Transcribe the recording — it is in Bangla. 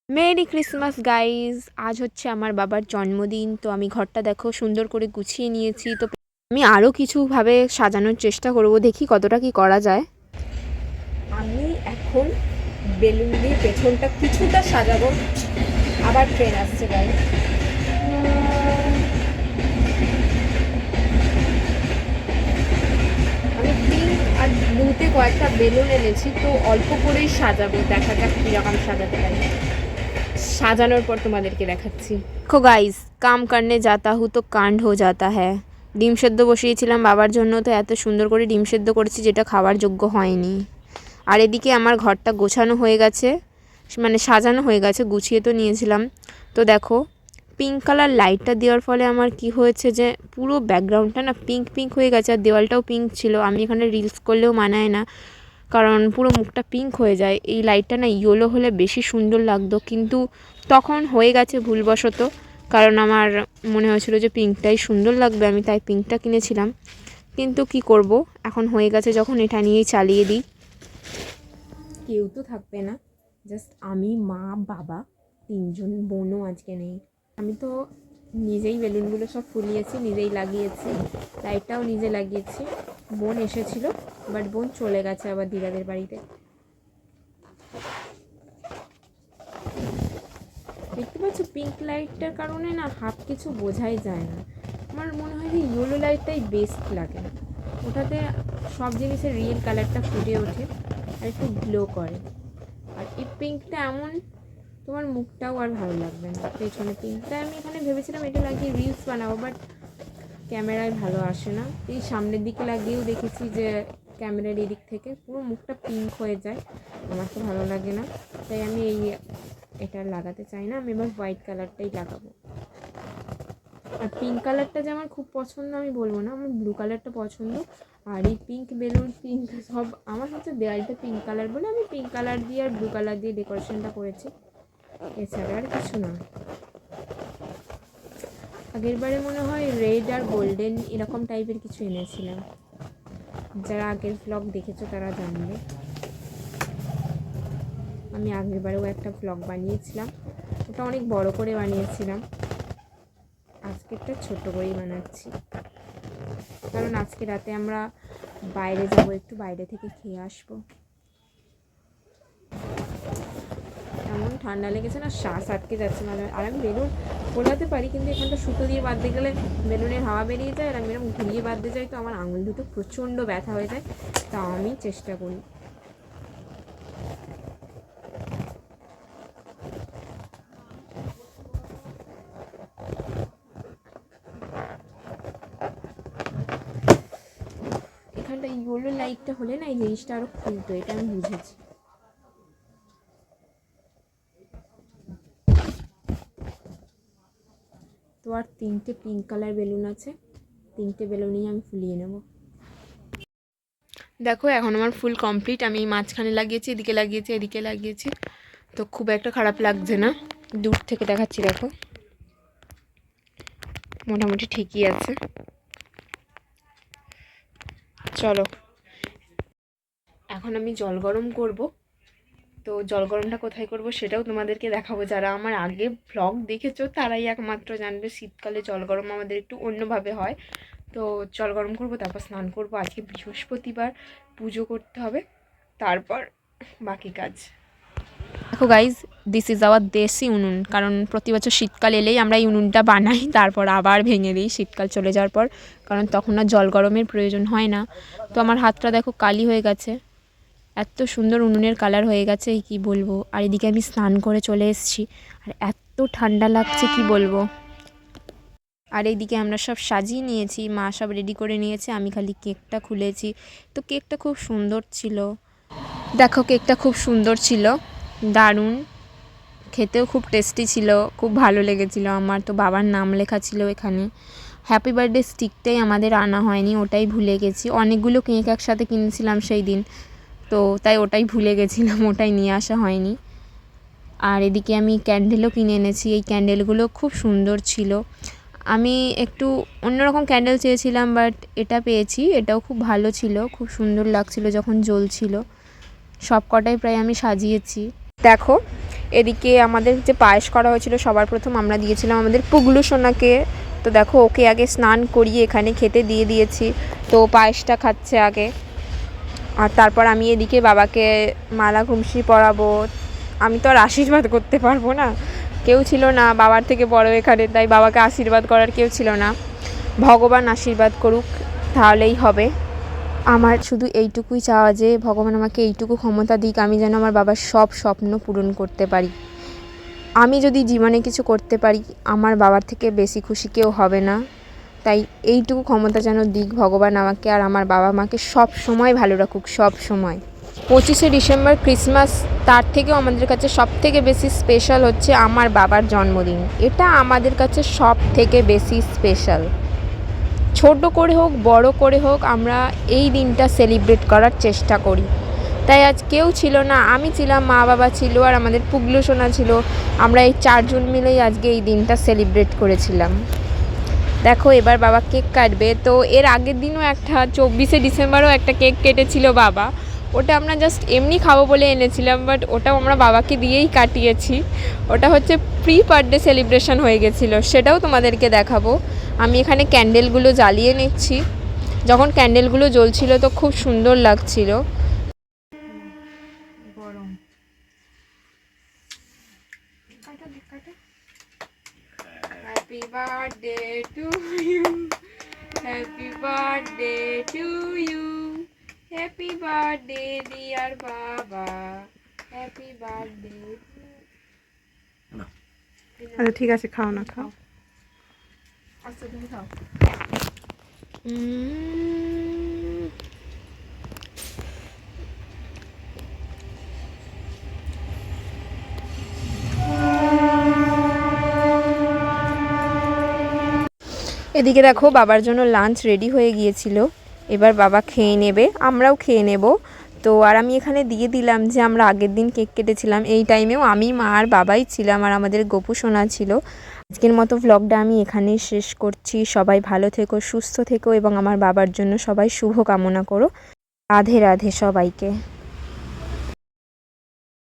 Merry Christmas guys. আজ হচ্ছে আমার বাবার জন্মদিন, তো আমি ঘরটা দেখো সুন্দর করে গুছিয়ে নিয়েছি। তো আমি আরও কিছুভাবে সাজানোর চেষ্টা করব, দেখি কতটা কি করা যায়। আমি এখন বেলুন দিয়ে পেছনটা কিছুটা সাজাবো। আবার ট্রেন আসছে গাইজ। আমি পিঙ্ক আর ব্লুতে কয়েকটা বেলুন এনেছি, তো অল্প করেই সাজাবো, দেখা যাক কীরকম সাজাতে পারি। সাজানোর পর তোমাদেরকে দেখাচ্ছি। দেখো গাইস, কাম করনে যাতা হু তো কাণ্ড হো যাতা হ্যাঁ। ডিম সেদ্ধ বসিয়েছিলাম বাবার জন্য, তো এত সুন্দর করে ডিম সেদ্ধ করেছি যেটা খাওয়ার যোগ্য হয়নি। আর এদিকে আমার ঘরটা গোছানো হয়ে গেছে, মানে সাজানো হয়ে গেছে, গুছিয়ে তো নিয়েছিলাম। তো দেখো পিঙ্ক কালার লাইটটা দেওয়ার ফলে আমার কি হয়েছে যে পুরো ব্যাকগ্রাউন্ডটা না পিঙ্ক পিঙ্ক হয়ে গেছে, আর দেওয়ালটাও পিঙ্ক ছিল। আমি এখানে রিলস করলেও মানায় না, কারণ পুরো মুখটা পিঙ্ক হয়ে যায়। এই লাইটটা না ইয়েলো হলে বেশি সুন্দর লাগতো, কিন্তু তখন হয়ে গেছে ভুলবশত, কারণ আমার মনে হয়েছিল যে পিঙ্কটাই সুন্দর লাগবে, আমি তাই পিঙ্কটা কিনেছিলাম। কিন্তু কি করব, এখন হয়ে গেছে যখন এটা নিয়েই চালিয়ে দিই। কেউ তো থাকবে না, জাস্ট আমি, মা, বাবা, তিনজন, বোনও আজকে নেই। আমি তো নিজেই বেলুনগুলো সব ফুলিয়েছি, নিজেই লাগিয়েছি, লাইটটাও নিজে লাগিয়েছি। বোন এসেছিল, বাট বোন চলে গেছে আবার দিদাদের বাড়িতে। দেখতে পাচ্ছ পিঙ্ক লাইটটার কারণে না হাফ কিছু বোঝাই যায় না। আমার মনে হয় যে ইয়েলো লাইটটাই বেস্ট লাগে, ওটাতে সব জিনিসের রিয়েল কালারটা ফুটে ওঠে আর একটু গ্লো করে। আর এই পিঙ্কটা এমন, তোমার মুখটাও আর ভালো লাগবে না। পেছনে পিঙ্কটা আমি এখানে ভেবেছিলাম এটা লাগিয়ে রিলস বানাবো, বাট ক্যামেরায় ভালো আসে না। এই সামনের দিকে লাগিয়েও দেখেছি যে ক্যামেরার এদিক থেকে পুরো মুখটা পিঙ্ক হয়ে যায়, আমার তো ভালো লাগে না। তাই আমি এটা লাগাতে চাই না, আমি এবার হোয়াইট কালারটাই লাগাবো। আর পিঙ্ক কালারটা যে আমার খুব পছন্দ আমি বলবো না, আমার ব্লু কালারটা পছন্দ। আর এই পিঙ্ক বেলুন, পিঙ্ক সব আমার হচ্ছে দেওয়ালটা পিঙ্ক কালার বলে আমি পিঙ্ক কালার দিয়ে আর ব্লু কালার দিয়ে ডেকোরেশনটা করেছি, এছাড়া আর কিছু না। আগের বারে মনে হয় রেড আর গোল্ডেন এরকম টাইপের কিছু এনেছিলাম, যারা আগের ভ্লগ দেখেছো তারা জানবে। আমি আগের বারেও একটা ভ্লগ বানিয়েছিলাম, ওটা অনেক বড় করে বানিয়েছিলাম। আজকেরটা ছোট করেই বানাচ্ছি, কারণ আজকে রাতে আমরা বাইরে যাব, একটু বাইরে থেকে খেয়ে আসবো। এমন ঠান্ডা লেগেছে না, শ্বাস আটকে যাচ্ছে মানে। আর আমি বেলুন ফোলাতে পারি, কিন্তু এখানটা সুতো দিয়ে বাঁধতে গেলে বেলুনের হাওয়া বেরিয়ে যায়, আর আমি এরকম ঘুরিয়ে বাঁধতে যাই, তো আমার আঙুল দুটো প্রচণ্ড ব্যথা হয়ে যায়। তাও আমি চেষ্টা করি। এখানটা ইয়েলো লাইটটা হলে না এই জিনিসটা আরও খুলতো, এটা আমি বুঝেছি। তো আর 3টে পিঙ্ক কালার বেলুন আছে, 3টে বেলুনই আমি ফুলিয়ে নেব। দেখো এখন আমার ফুল কমপ্লিট। আমি মাঝখানে লাগিয়েছি, এদিকে লাগিয়েছি, এদিকে লাগিয়েছি, তো খুব একটা খারাপ লাগছে না। দূর থেকে দেখাচ্ছি, দেখো মোটামুটি ঠিকই আছে। চলো এখন আমি জল গরম করব। তো জল গরমটা কোথায় করব সেটাও তোমাদেরকে দেখাবো। যারা আমার আগে ভ্লগ দেখেছো তারাই একমাত্র জানবে শীতকালে জল গরম আমাদের একটু অন্যভাবে হয়। তো জল গরম করব, তারপর স্নান করব। আজকে বৃহস্পতিবার, পুজো করতে হবে, তারপর বাকি কাজ। দেখো গাইজ, দিস ইজ আওয়ার দেশি উনুন, কারণ প্রতি বছর শীতকাল এলেই আমরা এই উনুনটা বানাই, তারপর আবার ভেঙে দিই শীতকাল চলে যাওয়ার পর, কারণ তখন আর জল গরমের প্রয়োজন হয় না। তো আমার হাতটা দেখো কালি হয়ে গেছে, এত সুন্দর উনুনের কালার হয়ে গেছে কি বলবো। আর এদিকে আমি স্নান করে চলে এসেছি, আর এত ঠান্ডা লাগছে কি বলবো। আর এইদিকে আমরা সব সাজিয়ে নিয়েছি, মা সব রেডি করে নিয়েছে, আমি খালি কেকটা খুলেছি। তো কেকটা খুব সুন্দর ছিল, দেখো কেকটা খুব সুন্দর ছিল, দারুণ খেতেও খুব টেস্টি ছিল, খুব ভালো লেগেছিলো আমার। তো বাবার নাম লেখা ছিল এখানে। হ্যাপি বার্থডে স্টিকটাই আমাদের আনা হয়নি, ওটাই ভুলে গেছি। অনেকগুলো কেক একসাথে কিনেছিলাম সেই দিন, তো তাই ওটাই ভুলে গেছিলাম, ওটাই নিয়ে আসা হয়নি। আর এদিকে আমি ক্যান্ডেলও কিনে এনেছি, এই ক্যান্ডেলগুলো খুব সুন্দর ছিল। আমি একটু অন্যরকম ক্যান্ডেল চেয়েছিলাম, বাট এটা পেয়েছি, এটাও খুব ভালো ছিল, খুব সুন্দর লাগছিল যখন জ্বলছিল। সব কটাই প্রায় আমি সাজিয়েছি। দেখো এদিকে আমাদের যে পায়েস করা হয়েছিল সবার প্রথম আমরা দিয়েছিলাম আমাদের পুগলু সোনাকে। তো দেখো ওকে আগে স্নান করিয়ে এখানে খেতে দিয়ে দিয়েছি, তো পায়েসটা খাচ্ছে আগে। আর তারপর আমি এদিকে বাবাকে মালা ঘুমসি পরাবো। আমি তো আর আশীর্বাদ করতে পারবো না, কেউ ছিল না বাবার থেকে বড় এখানে, তাই বাবাকে আশীর্বাদ করার কেউ ছিল না। ভগবান আশীর্বাদ করুক তাহলেই হবে। আমার শুধু এইটুকুই চাওয়া যে ভগবান আমাকে এইটুকু ক্ষমতা দিক, আমি যেন আমার বাবার সব স্বপ্ন পূরণ করতে পারি। আমি যদি জীবনে কিছু করতে পারি, আমার বাবার থেকে বেশি খুশি কেউ হবে না। তাই এইটুকু ক্ষমতা যেন দিক ভগবান আমাকে, আর আমার বাবা মাকে সব সময় ভালো রাখুক, সব সময়। 25শে ডিসেম্বর ক্রিসমাস, তার থেকেও আমাদের কাছে সব থেকে বেশি স্পেশাল হচ্ছে আমার বাবার জন্মদিন। এটা আমাদের কাছে সব থেকে বেশি স্পেশাল। ছোট করে হোক বড় করে হোক আমরা এই দিনটা সেলিব্রেট করার চেষ্টা করি। তাই আজ কেউ ছিল না, আমি ছিলাম, মা বাবা ছিল, আর আমাদের পুগলু সোনা ছিল। আমরা এই 4 জন মিলেই আজকে এই দিনটা সেলিব্রেট করেছিলাম। দেখো এবার বাবা কেক কাটবে। তো এর আগের দিনও একটা 24শে ডিসেম্বরও একটা কেক কেটেছিল বাবা, ওটা আমরা জাস্ট এমনি খাবো বলে এনেছিলাম, বাট ওটাও আমরা বাবাকে দিয়েই কাটিয়েছি। ওটা হচ্ছে প্রি বার্থডে সেলিব্রেশন হয়ে গেছিলো, সেটাও তোমাদেরকে দেখাবো। আমি এখানে ক্যান্ডেলগুলো জ্বালিয়ে নিচ্ছি। যখন ক্যান্ডেলগুলো জ্বলছিল তো খুব সুন্দর লাগছিল। Happy birthday to you, happy birthday to you, happy birthday dear বাবা, হ্যাপি বার্থডে। আচ্ছা ঠিক আছে, খাও না, খাও। আচ্ছা তুমি খাও। এদিকে দেখো বাবার জন্য লাঞ্চ রেডি হয়ে গিয়েছিল, এবার বাবা খেয়ে নেবে, আমরাও খেয়ে নেব। তো আর আমি এখানে দিয়ে দিলাম যে আমরা আগের দিন কেক কেটেছিলাম, এই টাইমেও আমি, মা আর বাবাই ছিলাম, আর আমাদের গপু সোনা ছিল। আজকের মতো ভ্লগটা আমি এখানেই শেষ করছি। সবাই ভালো থেকো, সুস্থ থেকো, এবং আমার বাবার জন্য সবাই শুভ কামনা করো। রাধে রাধে সবাইকে।